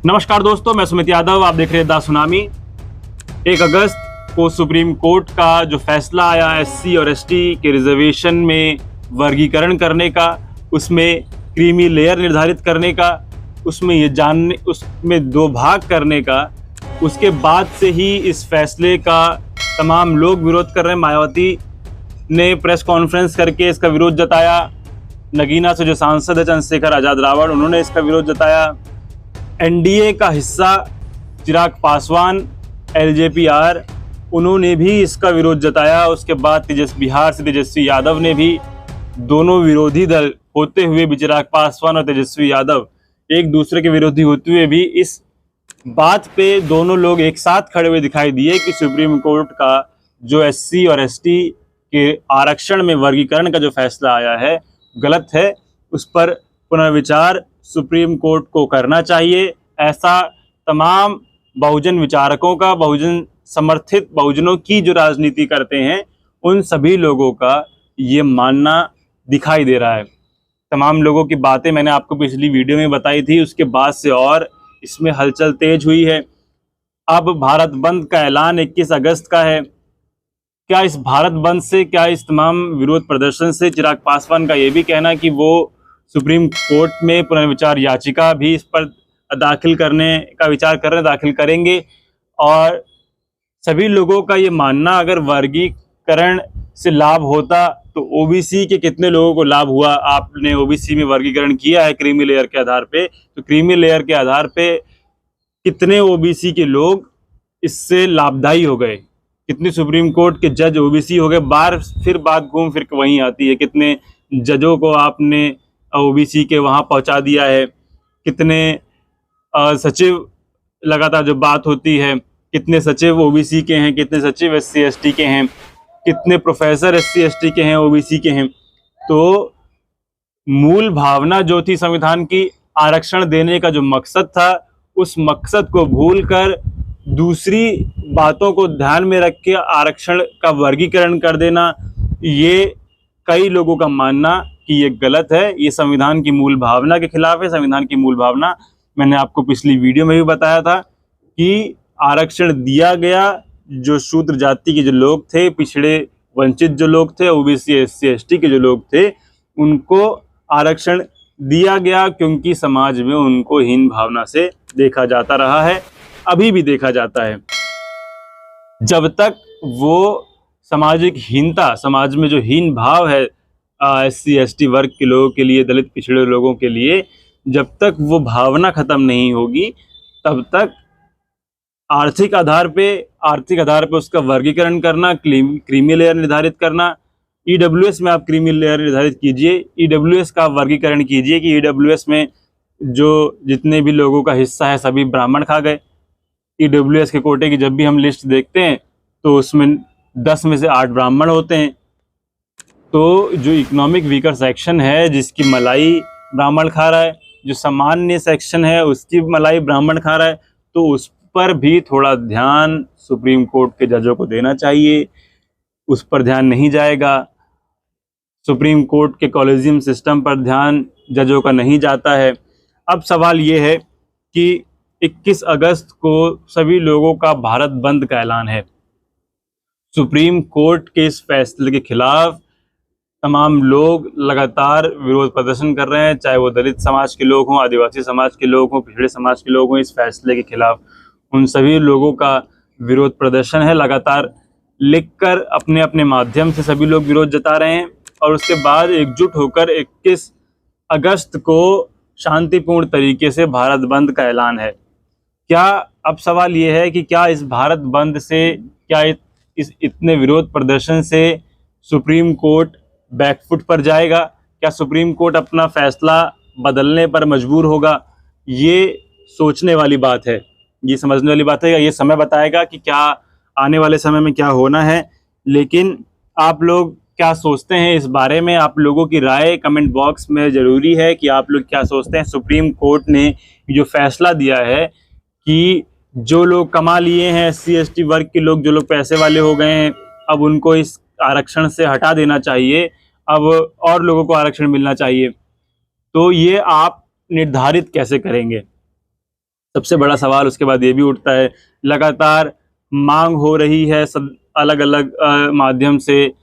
नमस्कार दोस्तों, मैं सुमित यादव, आप देख रहे हैं द सुनामी। 1 अगस्त को सुप्रीम कोर्ट का जो फैसला आया एससी और एसटी के रिजर्वेशन में वर्गीकरण करने का, उसमें क्रीमी लेयर निर्धारित करने का, उसमें 2 भाग करने का, उसके बाद से ही इस फैसले का तमाम लोग विरोध कर रहे हैं। मायावती ने प्रेस कॉन्फ्रेंस करके इसका विरोध जताया। नगीना से जो सांसद है चंद्रशेखर आज़ाद रावण, उन्होंने इसका विरोध जताया। एनडीए का हिस्सा चिराग पासवान एलजेपीआर, उन्होंने भी इसका विरोध जताया। उसके बाद बिहार से तेजस्वी यादव ने भी, दोनों विरोधी दल होते हुए भी, चिराग पासवान और तेजस्वी यादव एक दूसरे के विरोधी होते हुए भी इस बात पे दोनों लोग एक साथ खड़े हुए दिखाई दिए कि सुप्रीम कोर्ट का जो एससी और एसटी के आरक्षण में वर्गीकरण का जो फैसला आया है गलत है, उस पर पुनर्विचार सुप्रीम कोर्ट को करना चाहिए। ऐसा तमाम बहुजन विचारकों का, बहुजन समर्थित, बहुजनों की जो राजनीति करते हैं, उन सभी लोगों का ये मानना दिखाई दे रहा है। तमाम लोगों की बातें मैंने आपको पिछली वीडियो में बताई थी, उसके बाद से और इसमें हलचल तेज हुई है। अब भारत बंद का ऐलान 21 अगस्त का है। क्या इस भारत बंद से, क्या इस तमाम विरोध प्रदर्शन से चिराग पासवान का ये भी कहना कि वो सुप्रीम कोर्ट में पुनर्विचार याचिका भी इस पर दाखिल करने का विचार कर रहे हैं, दाखिल करेंगे। और सभी लोगों का ये मानना, अगर वर्गीकरण से लाभ होता तो ओबीसी के कितने लोगों को लाभ हुआ। आपने ओबीसी में वर्गीकरण किया है क्रीमी लेयर के आधार पे, तो क्रीमी लेयर के आधार पे कितने ओबीसी के लोग इससे लाभदायी हो गए, कितने सुप्रीम कोर्ट के जज ओबीसी हो गए। बात घूम फिर के वहीं आती है, कितने जजों को आपने ओबीसी के वहां पहुंचा दिया है, कितने सचिव, लगातार जो बात होती है, कितने सचिव ओबीसी के हैं, कितने सचिव एससी एसटी के हैं, कितने प्रोफेसर एससी एसटी के हैं, ओबीसी के हैं। तो मूल भावना जो थी संविधान की, आरक्षण देने का जो मकसद था, उस मकसद को भूलकर दूसरी बातों को ध्यान में रख के आरक्षण का वर्गीकरण कर देना, ये कई लोगों का मानना कि ये गलत है, ये संविधान की मूल भावना के खिलाफ है। संविधान की मूल भावना मैंने आपको पिछली वीडियो में भी बताया था कि आरक्षण दिया गया, जो शूद्र जाति के जो लोग थे, पिछड़े वंचित जो लोग थे, ओबीसी एससी एसटी के जो लोग थे, उनको आरक्षण दिया गया क्योंकि समाज में उनको हीन भावना से देखा जाता रहा है, अभी भी देखा जाता है। जब तक वो सामाजिक हीनता, समाज में जो हीन भाव है एससी एसटी वर्ग के लोगों के लिए, दलित पिछड़े लोगों के लिए, जब तक वो भावना खत्म नहीं होगी, तब तक आर्थिक आधार पे उसका वर्गीकरण करना, क्रीमी लेयर निर्धारित करना। ईडब्ल्यूएस में आप क्रीमी लेयर निर्धारित कीजिए, ईडब्ल्यूएस का वर्गीकरण कीजिए कि ईडब्ल्यूएस में जो जितने भी लोगों का हिस्सा है सभी ब्राह्मण खा गए। ईडब्ल्यूएस के कोटे की जब भी हम लिस्ट देखते हैं तो उसमें 10 में से 8 ब्राह्मण होते हैं। तो जो इकोनॉमिक वीकर सेक्शन है, जिसकी मलाई ब्राह्मण खा रहा है, जो सामान्य सेक्शन है उसकी मलाई ब्राह्मण खा रहा है, तो उस पर भी थोड़ा ध्यान सुप्रीम कोर्ट के जजों को देना चाहिए। उस पर ध्यान नहीं जाएगा, सुप्रीम कोर्ट के कॉलेजियम सिस्टम पर ध्यान जजों का नहीं जाता है। अब सवाल ये है कि 21 अगस्त को सभी लोगों का भारत बंद का ऐलान है। सुप्रीम कोर्ट के इस फैसले के खिलाफ तमाम लोग लगातार विरोध प्रदर्शन कर रहे हैं, चाहे वो दलित समाज के लोग हों, आदिवासी समाज के लोग हों, पिछड़े समाज के लोग हों। इस फैसले के खिलाफ उन सभी लोगों का विरोध प्रदर्शन है। लगातार लिखकर अपने अपने माध्यम से सभी लोग विरोध जता रहे हैं और उसके बाद एकजुट होकर 21 अगस्त को शांतिपूर्ण तरीके से भारत बंद का ऐलान है। क्या, अब सवाल ये है कि क्या इस भारत बंद से, क्या इस इतने विरोध प्रदर्शन से सुप्रीम कोर्ट बैकफुट पर जाएगा? क्या सुप्रीम कोर्ट अपना फैसला बदलने पर मजबूर होगा? ये सोचने वाली बात है, ये समझने वाली बात है। ये समय बताएगा कि क्या आने वाले समय में क्या होना है। लेकिन आप लोग क्या सोचते हैं इस बारे में? आप लोगों की राय कमेंट बॉक्स में ज़रूरी है कि आप लोग क्या सोचते हैं। सुप्रीम कोर्ट ने जो फैसला दिया है कि जो लोग कमा लिए हैं, एससी एसटी वर्ग के लोग, जो लोग पैसे वाले हो गए हैं, अब उनको इस आरक्षण से हटा देना चाहिए, अब और लोगों को आरक्षण मिलना चाहिए। तो ये आप निर्धारित कैसे करेंगे? सबसे बड़ा सवाल उसके बाद ये भी उठता है, लगातार मांग हो रही है सब अलग अलग माध्यम से,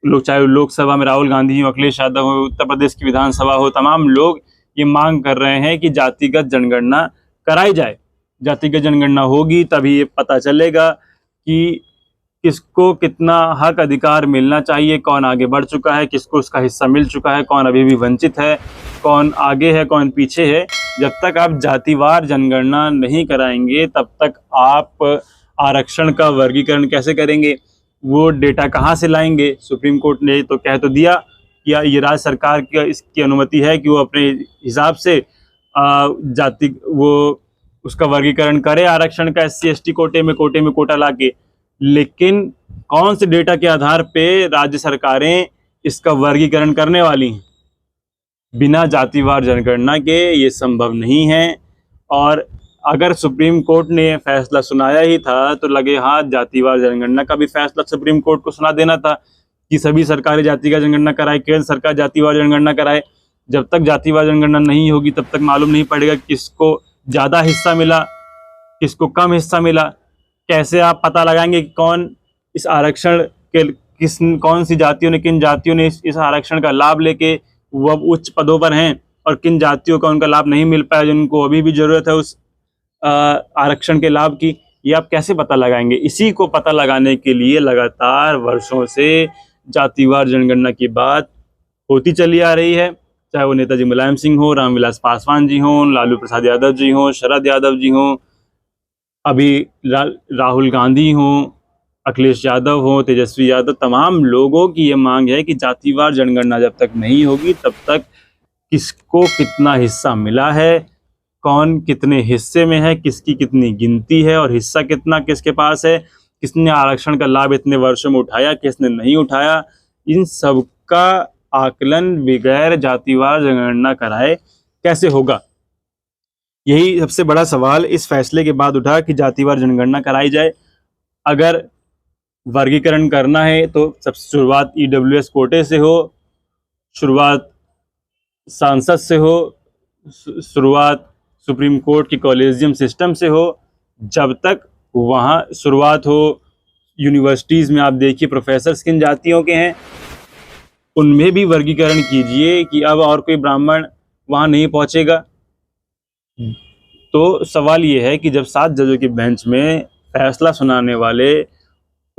लोग चाहे लोकसभा में राहुल गांधी हो, अखिलेश यादव हो, उत्तर प्रदेश की विधानसभा हो, तमाम लोग ये मांग कर रहे हैं कि जातिगत जनगणना कराई जाए। जातिगत जनगणना होगी तभी ये पता चलेगा कि किसको कितना हक अधिकार मिलना चाहिए, कौन आगे बढ़ चुका है, किसको उसका हिस्सा मिल चुका है, कौन अभी भी वंचित है, कौन आगे है, कौन पीछे है। जब तक आप जातिवार जनगणना नहीं कराएंगे तब तक आप आरक्षण का वर्गीकरण कैसे करेंगे, वो डेटा कहाँ से लाएंगे। सुप्रीम कोर्ट ने तो कह तो दिया कि ये राज्य सरकार की इसकी अनुमति है कि वो अपने हिसाब से जाति वो उसका वर्गीकरण करे आरक्षण का, SC ST कोटे में कोटा ला के। लेकिन कौन से डेटा के आधार पे राज्य सरकारें इसका वर्गीकरण करने वाली हैं? बिना जातिवार जनगणना के ये संभव नहीं है। और अगर सुप्रीम कोर्ट ने फैसला सुनाया ही था तो लगे हाथ जातिवार जनगणना का भी फैसला सुप्रीम कोर्ट को सुना देना था कि सभी सरकारें जातिवार जनगणना कराए, केंद्र सरकार जातिवार जनगणना कराए। जब तक जातिवार जनगणना नहीं होगी तब तक मालूम नहीं पड़ेगा किसको ज़्यादा हिस्सा मिला, किसको कम हिस्सा मिला। कैसे आप पता लगाएंगे कि कौन इस आरक्षण के कौन सी जातियों ने, किन जातियों ने इस आरक्षण का लाभ लेके वो अब उच्च पदों पर हैं और किन जातियों का उनका लाभ नहीं मिल पाया, जिनको अभी भी जरूरत है उस आरक्षण के लाभ की। ये आप कैसे पता लगाएंगे? इसी को पता लगाने के लिए लगातार वर्षों से जातिवार जनगणना की बात होती चली आ रही है, चाहे वो नेताजी मुलायम सिंह हो, रामविलास पासवान जी हों, लालू प्रसाद यादव जी हों, शरद यादव जी हों, अभी राहुल गांधी हों, अखिलेश यादव हो, तेजस्वी यादव। तमाम लोगों की ये मांग है कि जातिवार जनगणना जब तक नहीं होगी तब तक किसको कितना हिस्सा मिला है, कौन कितने हिस्से में है, किसकी कितनी गिनती है और हिस्सा कितना किसके पास है, किसने आरक्षण का लाभ इतने वर्षों में उठाया, किसने नहीं उठाया, इन सब का आकलन बगैर जातिवार जनगणना कराए कैसे होगा? यही सबसे बड़ा सवाल इस फैसले के बाद उठा कि जातिवार जनगणना कराई जाए। अगर वर्गीकरण करना है तो सबसे शुरुआत EWS कोटे से हो, शुरुआत सांसद से हो, शुरुआत सुप्रीम कोर्ट की कॉलेजियम सिस्टम से हो। जब तक वहाँ शुरुआत हो, यूनिवर्सिटीज़ में आप देखिए प्रोफेसर्स किन जातियों के हैं, उनमें भी वर्गीकरण कीजिए कि अब और कोई ब्राह्मण वहाँ नहीं पहुँचेगा। तो सवाल ये है कि जब 7 जजों की बेंच में फैसला सुनाने वाले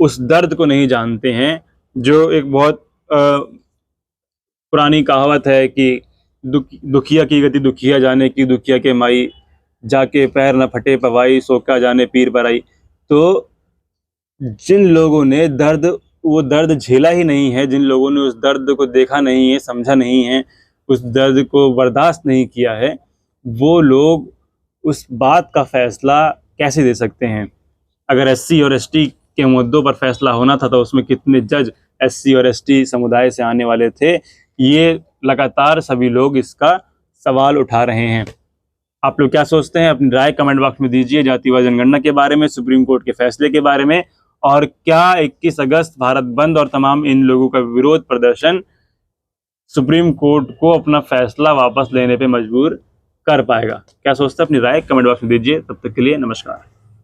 उस दर्द को नहीं जानते हैं, जो एक बहुत पुरानी कहावत है कि दुखिया की गति दुखिया जाने की, दुखिया के माई जाके पैर न फटे पवाई, सोका जाने पीर पर आई। तो जिन लोगों ने वो दर्द झेला ही नहीं है, जिन लोगों ने उस दर्द को देखा नहीं है, समझा नहीं है, उस दर्द को बर्दाश्त नहीं किया है, वो लोग उस बात का फैसला कैसे दे सकते हैं? अगर SC और ST के मुद्दों पर फैसला होना था तो उसमें कितने जज SC और ST समुदाय से आने वाले थे? ये लगातार सभी लोग इसका सवाल उठा रहे हैं। आप लोग क्या सोचते हैं? अपनी राय कमेंट बॉक्स में दीजिए जातिवार जनगणना के बारे में, सुप्रीम कोर्ट के फैसले के बारे में, और क्या 21 अगस्त भारत बंद और तमाम इन लोगों का विरोध प्रदर्शन सुप्रीम कोर्ट को अपना फैसला वापस लेने पे मजबूर कर पाएगा? क्या सोचते हैं? अपनी राय कमेंट बॉक्स में दीजिए। तब तक के लिए नमस्कार।